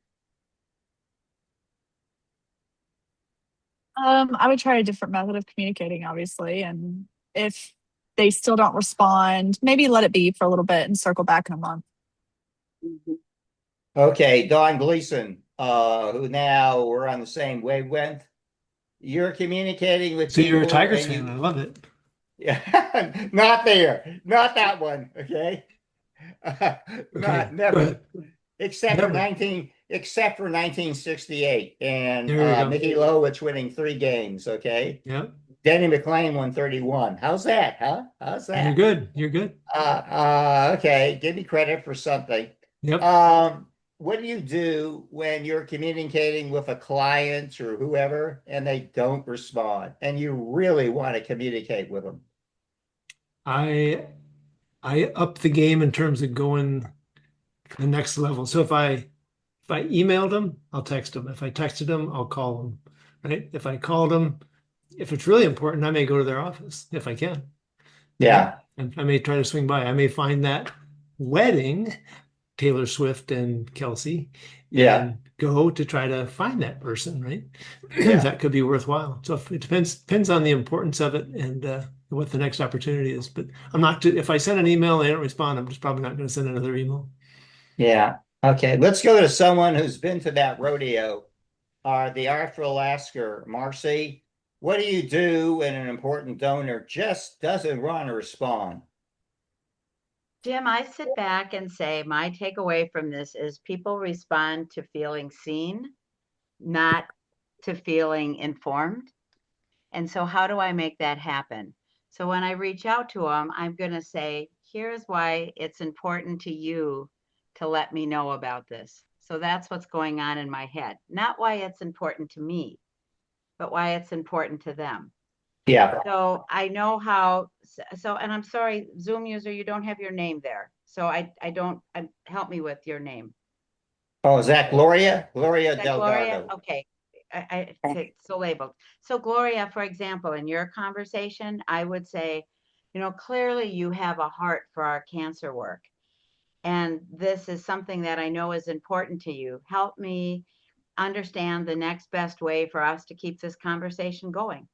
I would try a different method of communicating, obviously. And if they still don't respond, maybe let it be for a little bit and circle back in a month. Okay, Don Gleason, who now we're on the same wavelength. You're communicating with people. So you're a Tigers fan. I love it. Yeah, not there. Not that one. Okay. Never. Except for 1968 and Mickey Lowich winning 3 games. Okay. Yeah. Denny McLean won 31. How's that? Huh? How's that? You're good. You're good. Okay. Give me credit for something. Yep. What do you do when you're communicating with a client or whoever and they don't respond and you really want to communicate with them? I up the game in terms of going to the next level. So if I emailed them, I'll text them. If I texted them, I'll call them. Right? If I called them, if it's really important, I may go to their office if I can. Yeah. And I may try to swing by. I may find that wedding, Taylor Swift and Kelsey, Yeah. and go to try to find that person, right? Yeah. That could be worthwhile. So it depends on the importance of it and what the next opportunity is. But I'm not if I send an email and they don't respond, I'm just probably not going to send another email. Yeah. Okay. Let's go to someone who's been to that rodeo. The artful asker, Marcy. What do you do when an important donor just doesn't want to respond? Jim, I sit back and say my takeaway from this is people respond to feeling seen, not to feeling informed. And so, how do I make that happen? So, when I reach out to them, I'm going to say, here's why it's important to you to let me know about this. So, that's what's going on in my head. Not why it's important to me, but why it's important to them. Yeah. So I know how, and I'm sorry, Zoom user, you don't have your name there. So I don't, help me with your name. Oh, is that Gloria? Gloria Is that Gloria? Delgado. Okay. So labeled. So Gloria, for example, in your conversation, I would say, clearly you have a heart for our cancer work. And this is something that I know is important to you. Help me understand the next best way for us to keep this conversation going.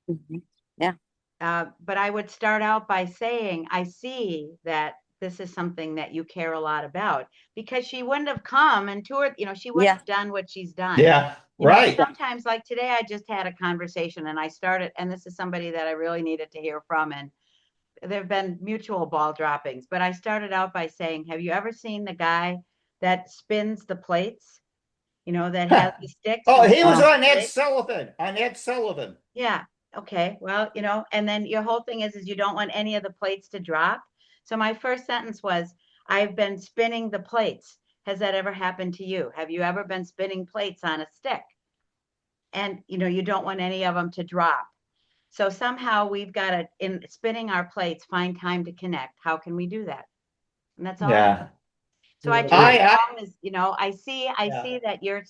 Mm-hmm. Yeah. But I would start out by saying, I see that this is something that you care a lot about, because she wouldn't have come and toured, she wouldn't have done what she's done. Yeah, right. Sometimes, like today, I just had a conversation and I started, and this is somebody that I really needed to hear from. And there've been mutual ball droppings, but I started out by saying, have you ever seen the guy that spins the plates? That has the sticks. Oh, he was on Ed Sullivan. On Ed Sullivan. Yeah. Okay. Well, and then your whole thing is you don't want any of the plates to drop. So my first sentence was, I've been spinning the plates. Has that ever happened to you? Have you ever been spinning plates on a stick? And, you don't want any of them to drop. So somehow we've got to, in spinning our plates, find time to connect. How can we do that? And that's all. Yeah. So I see that you're,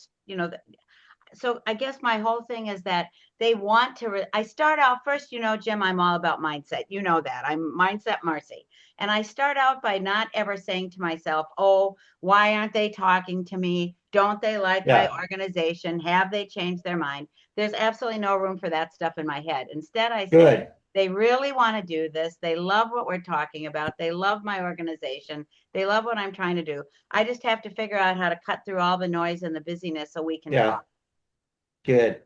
so I guess my whole thing is that they want to, I start out first, Jim, I'm all about mindset. You know that. I'm mindset Marcy. And I start out by not ever saying to myself, oh, why aren't they talking to me? Don't they like my organization? Have they changed their mind? There's absolutely no room for that stuff in my head. Instead, I say, they really want to do this. They love what we're talking about. They love my organization. They love what I'm trying to do. I just have to figure out how to cut through all the noise and the busyness so we can talk. Good.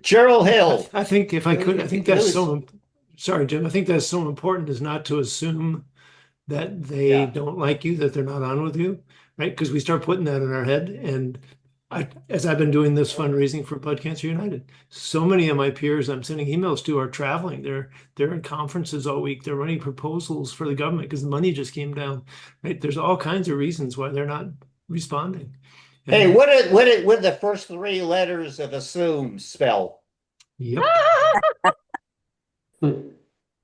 Gerald Hill. I think if I could, I think that's sorry, Jim. I think that's so important is not to assume that they don't like you, that they're not on with you, right? Because we start putting that in our head. And as I've been doing this fundraising for Blood Cancer United, so many of my peers I'm sending emails to are traveling. They're in conferences all week. They're running proposals for the government because the money just came down, right? There's all kinds of reasons why they're not responding. Hey, what did the first three letters of assume spell? Yep.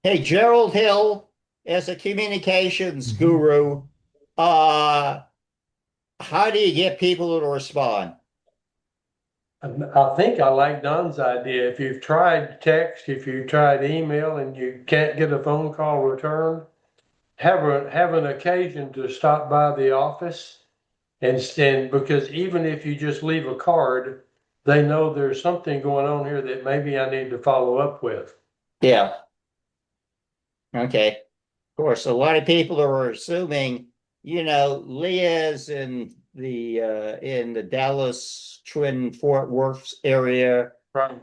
Hey, Gerald Hill, as a communications guru, how do you get people to respond? I think I like Don's idea. If you've tried text, if you've tried email and you can't get a phone call returned, have an occasion to stop by the office and because even if you just leave a card, they know there's something going on here that maybe I need to follow up with. Yeah. Okay. Of course, a lot of people are assuming, Leah's in the Dallas Twin Fort Worth area. Right.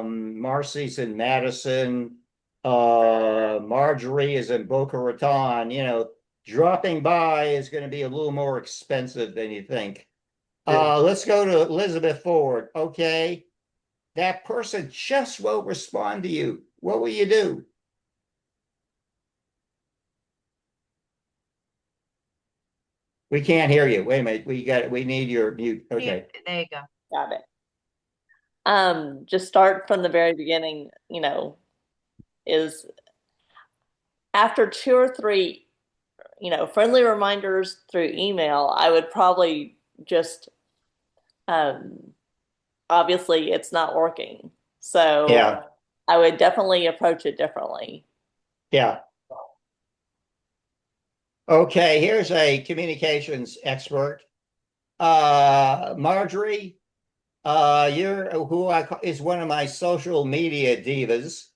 Marcy's in Madison. Marjorie is in Boca Raton. Dropping by is going to be a little more expensive than you think. Let's go to Elizabeth Ford. Okay. That person just won't respond to you. What will you do? We can't hear you. Wait a minute. We need your mute. Okay. There you go. Got it. Just start from the very beginning, is after 2 or 3, friendly reminders through email, I would probably just, obviously it's not working. So Yeah. I would definitely approach it differently. Yeah. Okay, here's a communications expert. Marjorie, you're who is one of my social media divas.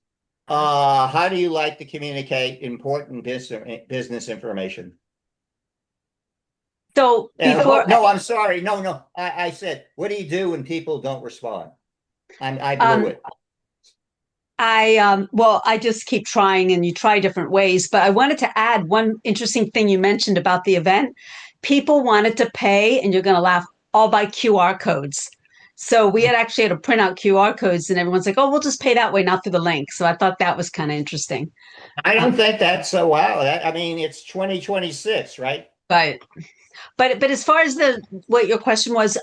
How do you like to communicate important business information? So before, no, I'm sorry. No. I said, what do you do when people don't respond? I blew it. well, I just keep trying and you try different ways, but I wanted to add one interesting thing you mentioned about the event. People wanted to pay, and you're going to laugh, all by QR codes. So we actually had to print out QR codes, and everyone's like, "Oh, we'll just pay that way, not through the link." So I thought that was kind of interesting. I don't think that's so wow. I mean, it's 2026, right? But as far as the what your question was,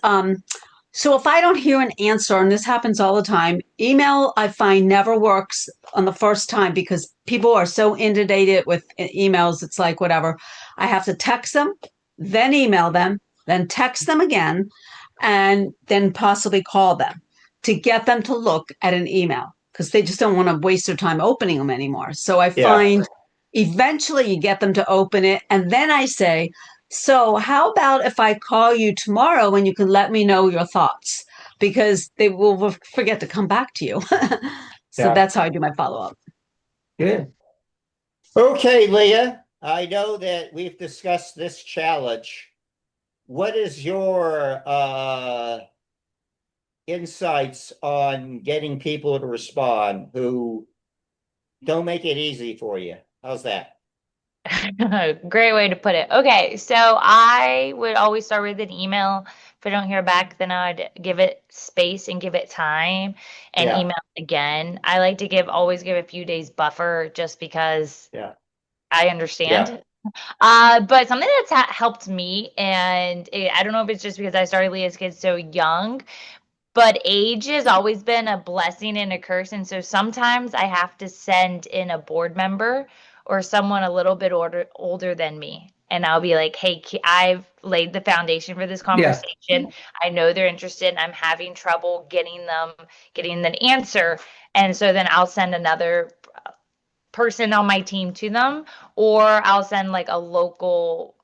so if I don't hear an answer, and this happens all the time, email I find never works on the first time because people are so inundated with emails. It's like whatever. I have to text them, then email them, then text them again, and then possibly call them to get them to look at an email because they just don't want to waste their time opening them anymore. So I find eventually you get them to open it, and then I say, so, how about if I call you tomorrow and you can let me know your thoughts? Because they will forget to come back to you. So that's how I do my follow up. Good. Okay, Leah, I know that we've discussed this challenge. What is your insights on getting people to respond who don't make it easy for you? How's that? Great way to put it. Okay, so I would always start with an email. If I don't hear back, then I'd give it space and give it time and email again. I like to always give a few days buffer just because I understand. But something that's helped me, and I don't know if it's just because I started Leah's Kids so young, but age has always been a blessing and a curse. And so sometimes I have to send in a board member or someone a little bit older than me. And I'll be like, hey, I've laid the foundation for this conversation. I know they're interested. And I'm having trouble getting the answer. And so then I'll send another person on my team to them, or I'll send like a local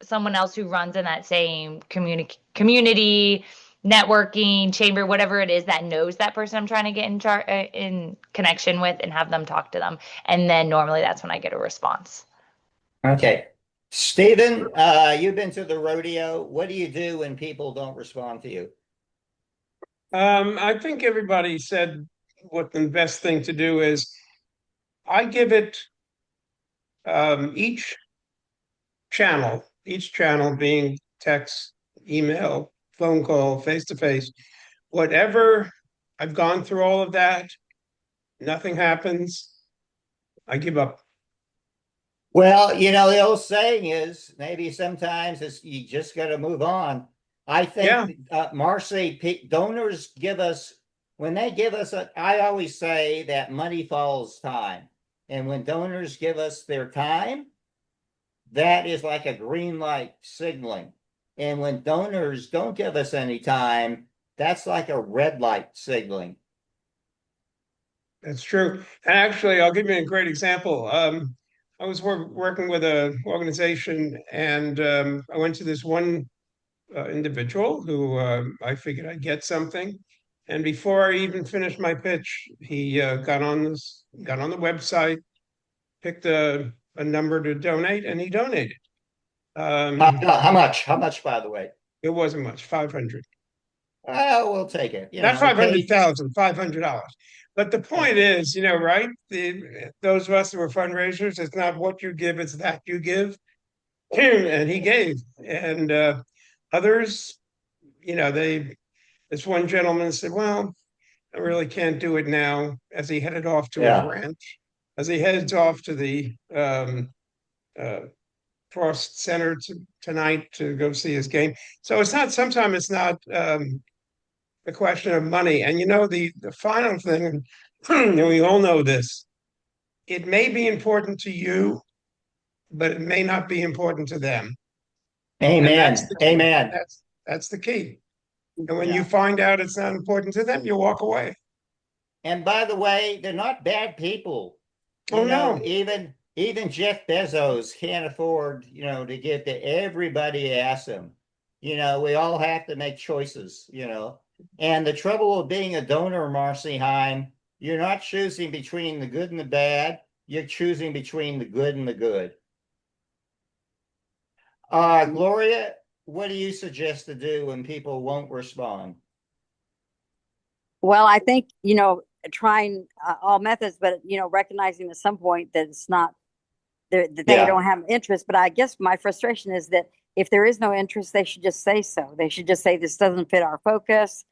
someone else who runs in that same community networking chamber, whatever it is, that knows that person I'm trying to get in connection with, and have them talk to them. And then normally that's when I get a response. Okay. Stephen, you've been to the rodeo. What do you do when people don't respond to you? I think everybody said what the best thing to do is. I give it each channel being text, email, phone call, face to face, whatever. I've gone through all of that. Nothing happens. I give up. Well, the old saying is maybe sometimes you just got to move on. I think, Marcy, donors give us, when they give us, I always say that money follows time. And when donors give us their time, that is like a green light signaling. And when donors don't give us any time, that's like a red light signaling. That's true. And actually, I'll give you a great example. I was working with an organization, and I went to this one individual who I figured I'd get something. And before I even finished my pitch, he got on the website, picked a number to donate, and he donated. How much? How much, by the way? It wasn't much, 500. We'll take it. Not 500,000, $500. But the point is, right? Those of us who are fundraisers, it's not what you give, it's that you give. And he gave. And others, this one gentleman said, well, I really can't do it now, as he headed off to his ranch, as he heads off to the Frost Center tonight to go see his game. So sometimes it's not the question of money. And the final thing, and we all know this, it may be important to you, but it may not be important to them. And that's Amen. the key. Amen. That's the key. And when Yeah. you find out it's not important to them, you walk away. And by the way, they're not bad people. Oh, no. Even Jeff Bezos can't afford, to give to everybody who asks him. We all have to make choices, And the trouble with being a donor, Marcy Heim, you're not choosing between the good and the bad. You're choosing between the good and the good. Gloria, what do you suggest to do when people won't respond? Well, I think, trying all methods, but, recognizing at some point that it's not, that they don't have interest. But I guess my frustration is that if there is no interest, they should just say so. They should just say, this doesn't fit our focus,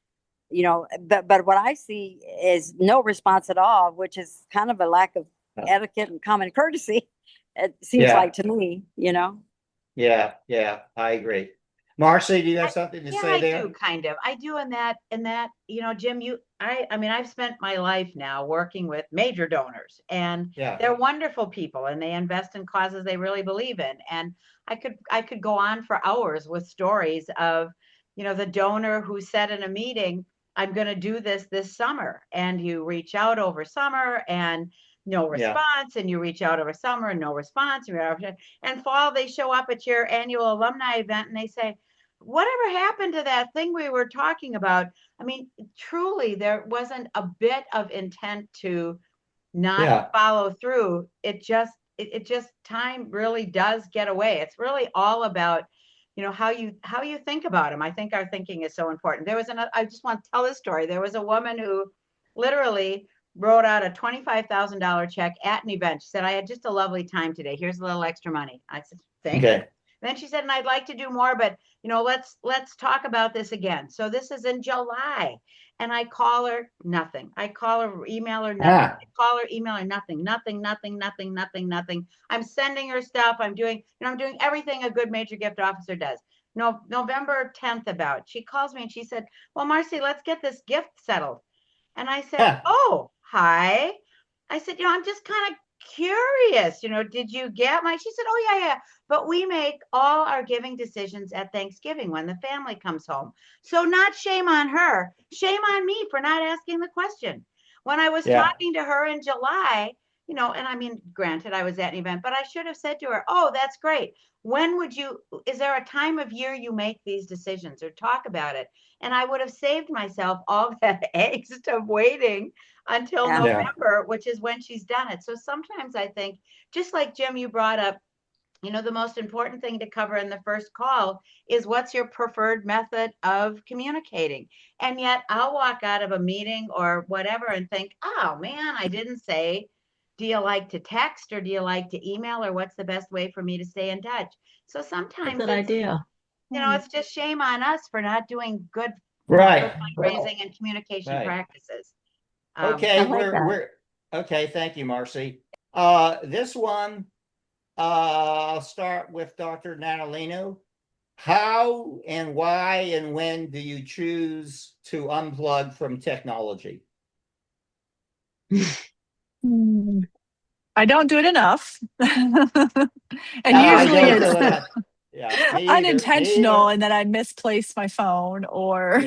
but what I see is no response at all, which is kind of a lack of etiquette and common courtesy. It seems like to me, Yeah, I agree. Marcy, do you have something to say there? I do kind of. I do in that, Jim, I mean, I've spent my life now working with major donors, and they're wonderful people, and they invest in causes they really believe in. And I could go on for hours with stories of, the donor who said in a meeting, I'm going to do this summer, and you reach out over summer and no response, and you reach out over summer and no response, and fall they show up at your annual alumni event and they say, whatever happened to that thing we were talking about? I mean, truly, there wasn't a bit of intent to not follow through. It just time really does get away. It's really all about, how you think about them. I think our thinking is so important. I just want to tell this story. There was a woman who literally wrote out a $25,000 check at an event. She said, I had just a lovely time today. Here's a little extra money. I said, thank you. Then she said, and I'd like to do more, but let's talk about this again. So this is in July, and I call her, nothing. I call her, email her, nothing. I call her, email her, nothing. I'm sending her stuff. I'm doing everything a good major gift officer does. November 10th about. She calls me and she said, well, Marcy, let's get this gift settled. And I said, oh, hi. I said, I'm just kind of curious, did you get my, she said, oh yeah. But we make all our giving decisions at Thanksgiving when the family comes home. So not shame on her, shame on me for not asking the question. When I was talking to her in July, and I mean, granted, I was at an event, but I should have said to her, oh, that's great. Is there a time of year you make these decisions or talk about it? And I would have saved myself all that angst of waiting until November, which is when she's done it. So sometimes I think, just like Jim, you brought up, the most important thing to cover in the first call is what's your preferred method of communicating. And yet I'll walk out of a meeting or whatever and think, oh man, I didn't say, do you like to text or do you like to email, or what's the best way for me to stay in touch? So sometimes Good idea. It's just shame on us for not doing good fundraising and communication practices. Okay, okay. Thank you, Marcy. This one, I'll start with Dr. Natalino. How and why and when do you choose to unplug from technology? I don't do it enough. And usually it's unintentional, and then I misplace my phone or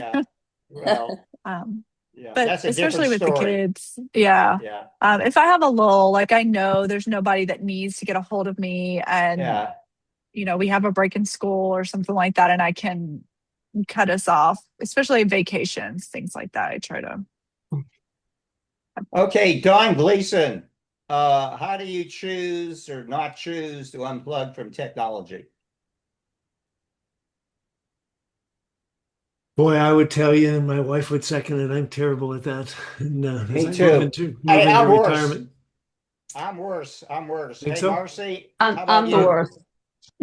but especially with the kids. If I have a lull, like I know there's nobody that needs to get a hold of me, and we have a break in school or something like that, and I can cut us off, especially vacations, things like that. I try to. Okay, Don Gleason, how do you choose or not choose to unplug from technology? Boy, I would tell you, and my wife would second it. I'm terrible at that. No, me too. I'm retirement. I'm worse. Think hey, so? Marcy, I'm the worst.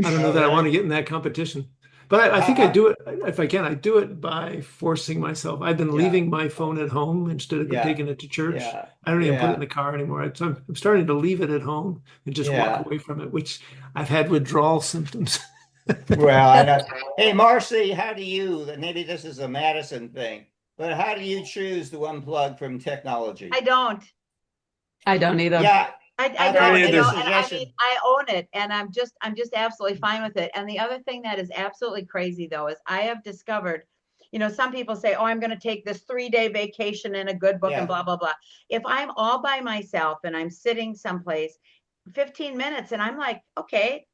I don't know that I want to get in that competition, but I think I do it if I can. I do it by forcing myself. I've been leaving my phone at home instead of taking it to church. I don't even put it in the car anymore. I'm starting to leave it at home and just walk away from it, which I've had withdrawal symptoms. Well, I know. Hey, Marcy, how do you? Maybe this is a Madison thing, But how do you choose to unplug from technology? I don't. I don't either. Yeah, I don't don't, make you a know, and I mean, suggestion. I own it, and I'm just absolutely fine with it. And the other thing that is absolutely crazy though is I have discovered, you know, some people say, "Oh, I'm going to take this 3-day vacation in a good book and Yeah. blah blah blah." If I'm all by myself and I'm sitting someplace, 15 minutes, and I'm like, okay,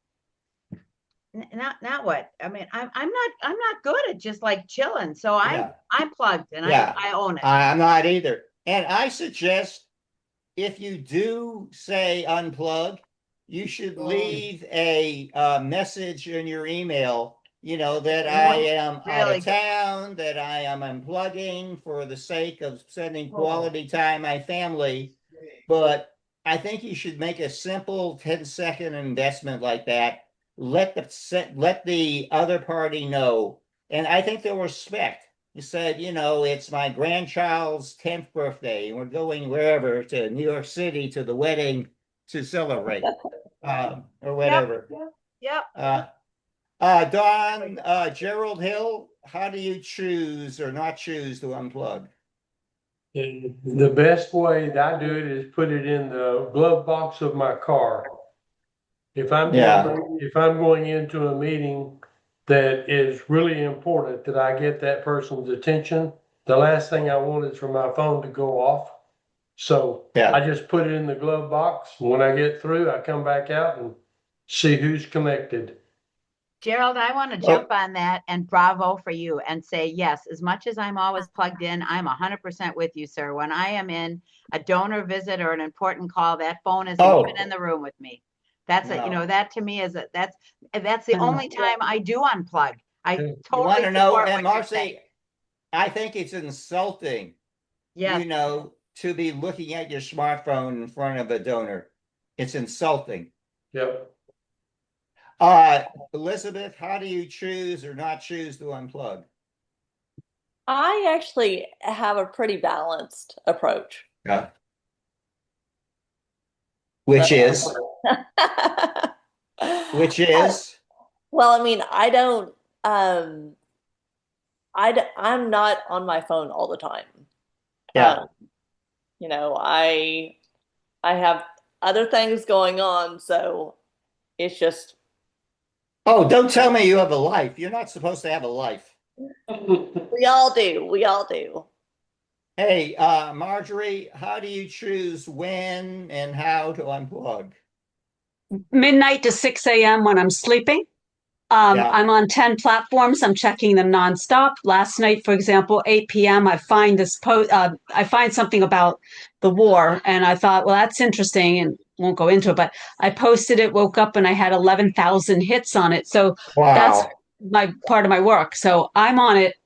not what? I mean, I'm not good at just like chilling. So Yeah. I'm plugged and Yeah. I own it. I'm not either. And I suggest if you do say unplug, you should leave a message in your email, you know, that I am out Really of good. town, that I am unplugging for the sake of spending Oh. quality time with my family. But I think you should make a simple 10-second investment like that. Let the other party know, and I think they'll respect. You said, you know, it's my grandchild's 10th birthday, and we're going wherever to New York City to the wedding to celebrate, or whatever. Yep. Don, Gerald Hill, how do you choose or not choose to unplug? The best way that I do it is put it in the glove box of my car. If I'm going into a meeting that is really important that I get that person's attention, the last thing I want is for my phone to go off. So I just put it in the glove box. When I get through, I come back out and see who's connected. Gerald, I want to jump on that and bravo for you and say, yes, as much as I'm always plugged in, I'm 100% with you, sir. When I am in a donor visit or an important call, that phone isn't even in the room with me. That's it. You know, that to me is that's the only time I do unplug. I You totally want to know, support and what you're saying. Marcy, I think it's insulting, Yes. you know, to be looking at your smartphone in front of a donor. It's insulting. Yep. Elizabeth, how do you choose or not choose to unplug? I actually have a pretty balanced approach. Yeah. Which is? Which is? Well, I mean, I don't, I'm not on my phone all the time. Yeah. You know, I have other things going on, so it's just. Oh, don't tell me you have a life. You're not supposed to have a life. We all do. We all do. Hey, Marjorie, how do you choose when and how to unplug? Midnight to 6 a.m. when I'm sleeping. I'm on 10 platforms. I'm checking them nonstop. Last night, for example, 8 p.m. I find I find something about the war, and I thought, well, that's interesting, and won't go into it. But I posted it, woke up, and I had 11,000 hits on it. So that's my part of my work. So I'm on it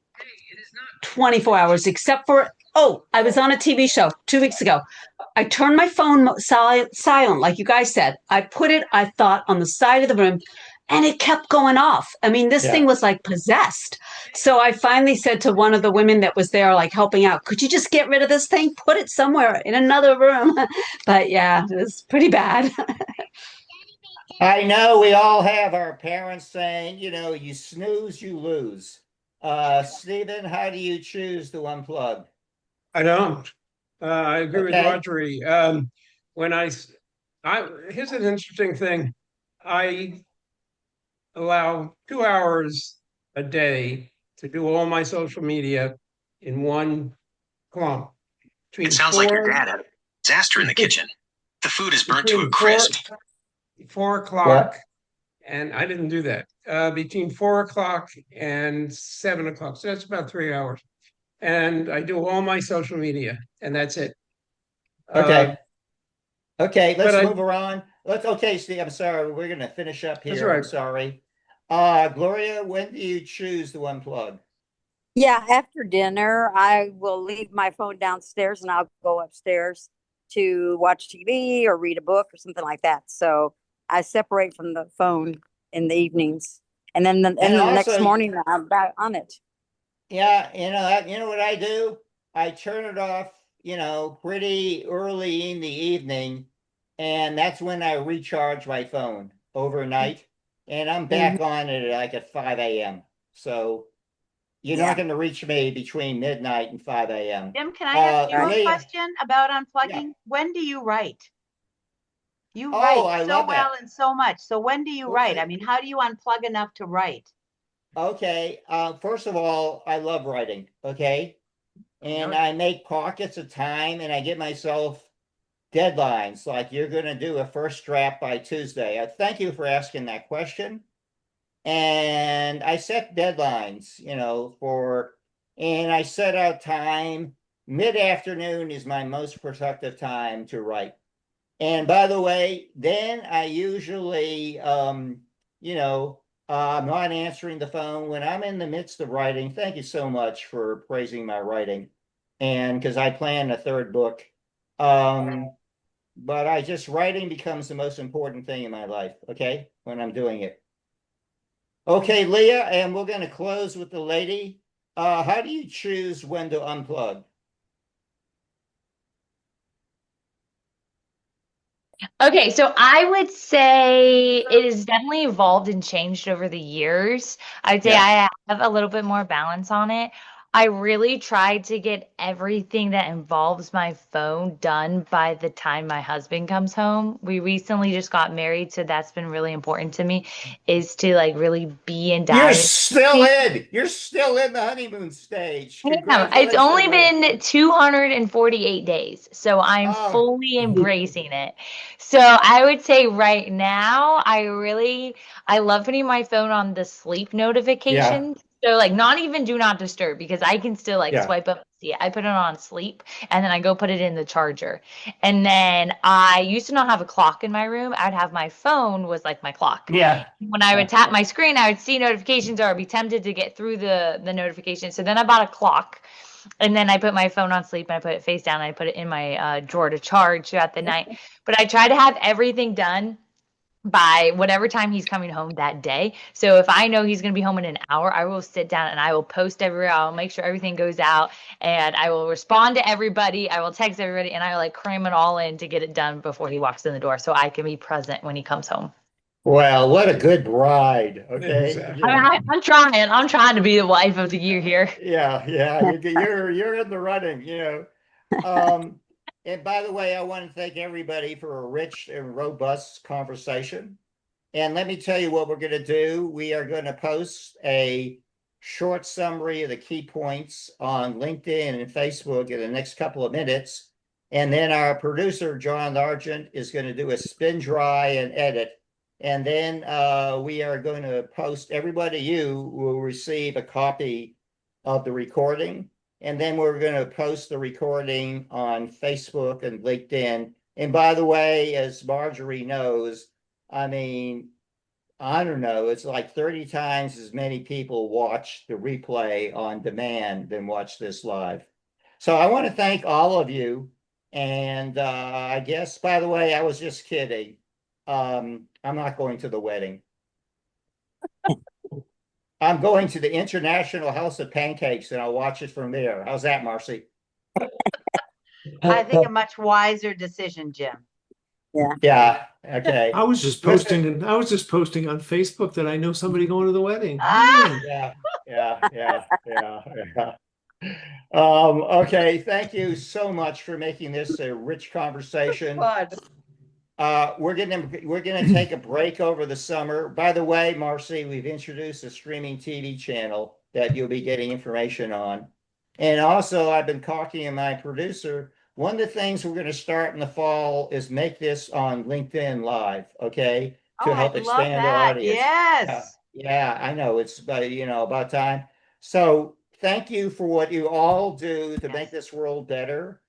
24 hours, except for I was on a TV show 2 weeks ago. I turned my phone silent, like you guys said. I put it, I thought, on the side of the room, and it kept going off. I mean, this thing was like possessed. So I finally said to one of the women that was there, like helping out, could you just get rid of this thing? Put it somewhere in another room. But yeah, it was pretty bad. I know we all have our parents saying, you know, you snooze, you lose. Stephen, how do you choose to unplug? I don't. I agree with Marjorie. When here's an interesting thing. I allow 2 hours a day to do all my social media in one clump. It sounds like your dad had a disaster in the kitchen. The food is burnt to a crisp. 4 o'clock, and I didn't do that. Between 4 o'clock and 7 o'clock. So that's about 3 hours. And I do all my social media, and that's it. Okay. Let's move around. Okay, Steve, I'm sorry. We're going to finish up here. Right. I'm sorry. Gloria, when do you choose to unplug? Yeah, after dinner, I will leave my phone downstairs and I'll go upstairs to watch TV or read a book or something like that. So I separate from the phone in the evenings, and then the next morning I'm back on it. Yeah, you know what I do? I turn it off, you know, pretty early in the evening, and that's when I recharge my phone overnight, and I'm back on it like at 5 a.m. So you're not going to reach me between midnight and 5 a.m. Jim, can I ask you a Leah, question about unplugging? yeah. When do you write? You Oh, write I so love well that. and so much. So when do you write? Okay. I mean, how do you unplug enough to write? Okay. First of all, I love writing. Okay. And I make pockets of time and I give myself deadlines like you're going to do a first draft by Tuesday. Thank you for asking that question. And I set deadlines, and I set out time. Mid-afternoon is my most productive time to write. And by the way, then I usually, I'm not answering the phone when I'm in the midst of writing. Thank you so much for praising my writing. And because I plan a third book. But writing becomes the most important thing in my life, okay, when I'm doing it. Okay, Leah, and we're going to close with the lady. How do you choose when to unplug? Okay, so I would say it has definitely evolved and changed over the years. I'd say I have a little bit more balance on it. I really try to get everything that involves my phone done by the time my husband comes home. We recently just got married, so that's been really important to me, is to like really be in You're diet. still in. You're still in the honeymoon stage. It's only been 248 days, so I'm Oh. fully embracing it. So I would say right now, I love putting my phone on the sleep notifications. So like not even do not disturb because I can still like swipe up and see it. I put it on sleep and then I go put it in the charger. And then I used to not have a clock in my room. I'd have my phone was like my clock. Yeah. When I would tap my screen, I would see notifications or I'd be tempted to get through the notifications. So then I bought a clock and then I put my phone on sleep and I put it face down and I put it in my drawer to charge throughout the night. But I try to have everything done by whatever time he's coming home that day. So if I know he's going to be home in an hour, I will sit down and I will post everywhere. I'll make sure everything goes out and I will respond to everybody. I will text everybody and I will like cram it all in to get it done before he walks in the door so I can be present when he comes home. Well, what a good bride. Okay. Exactly. I'm trying to be the wife of the year here. Yeah. You're in the running. And by the way, I want to thank everybody for a rich and robust conversation. And let me tell you what we're going to do. We are going to post a short summary of the key points on LinkedIn and Facebook in the next couple of minutes. And then our producer, John Argent, is going to do a spin dry and edit. And then we are going to post, everybody, you will receive a copy of the recording. And then we're going to post the recording on Facebook and LinkedIn. And by the way, as Marjorie knows, I mean, I don't know, it's like 30 times as many people watch the replay on demand than watch this live. So I want to thank all of you. And I guess, by the way, I was just kidding. I'm not going to the wedding. I'm going to the International House of Pancakes and I'll watch it from there. How's that, Marcy? I think a much wiser decision, Jim. Yeah. Okay. I was just posting on Facebook that I know somebody going to the wedding. Yeah. Okay. Thank you so much for making this a rich conversation. We're gonna take a break over the summer. By the way, Marcy, we've introduced a streaming TV channel that you'll be getting information on. And also, I've been talking to my producer. One of the things we're going to start in the fall is make this on LinkedIn Live, okay, to help expand our audience. Yes. Yeah, I know it's about time. So thank you for what you all do to make this world better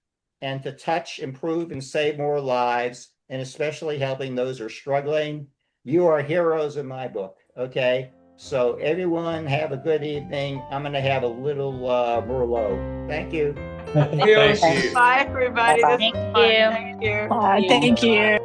and to touch, improve, and save more lives, and especially helping those who are struggling. You are heroes in my book, okay? So everyone have a good evening. I'm going to have a little Merlot. Thank you. Thank you. Bye, everybody. Thank you. Thank you. Thank you.